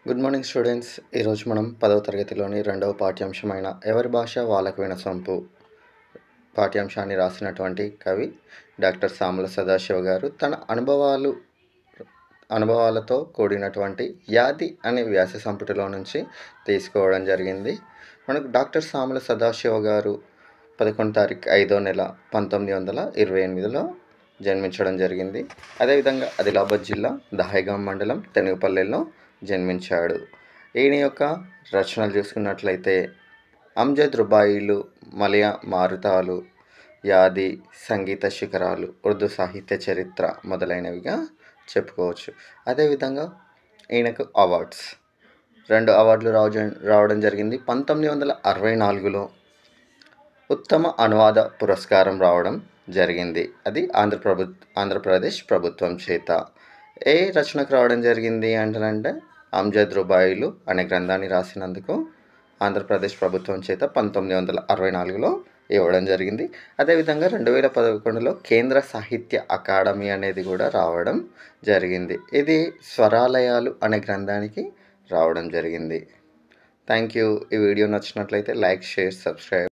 Good morning students. ఈరోజు మనం 10వ తరగతిలోని రెండవ పాఠ్యాంశమైన ఎవరి భాష వాళ్ళకు వినసొంపు పాఠ్యాంశాన్ని రాసినటువంటి కవి డాక్టర్ సామల సదాశివ గారు తన అనుభవాలతో కూడినటువంటి యాది అనే వ్యాస సంపుటిలో నుంచి తీసుకోవడం జరిగింది. మనకు డాక్టర్ సామల సదాశివ గారు 11 తారీఖు 5వ నెల 1928లో జన్మించడం జరిగింది. అదేవిధంగా ఆదిలాబాద్ జిల్లా దహేగాం మండలం తెనుగుపల్లెలో జన్మించాడు. ఈయన యొక్క రచనలు చూసుకున్నట్లయితే అమ్జద్ రుబాయిలు, మలయ మారుతాలు, యాది, సంగీత శిఖరాలు, ఉర్దూ సాహిత్య చరిత్ర మొదలైనవిగా చెప్పుకోవచ్చు. అదేవిధంగా ఈయనకు అవార్డ్స్ 2 అవార్డులు రావడం జరిగింది. 1964లో ఉత్తమ అనువాద పురస్కారం రావడం జరిగింది. అది ఆంధ్రప్రదేశ్ ప్రభుత్వం చేత. ఏ రచనకు రావడం జరిగింది అంటే అమ్జద్ రుబాయిలు అనే గ్రంథాన్ని రాసినందుకు ఆంధ్రప్రదేశ్ ప్రభుత్వం చేత 1964లో ఇవ్వడం జరిగింది. అదేవిధంగా 2011లో కేంద్ర సాహిత్య అకాడమీ అనేది కూడా రావడం జరిగింది. ఇది స్వరాలయాలు అనే గ్రంథానికి రావడం జరిగింది. Thank you. ఈ వీడియో నచ్చినట్లయితే లైక్, షేర్, సబ్స్క్రైబ్.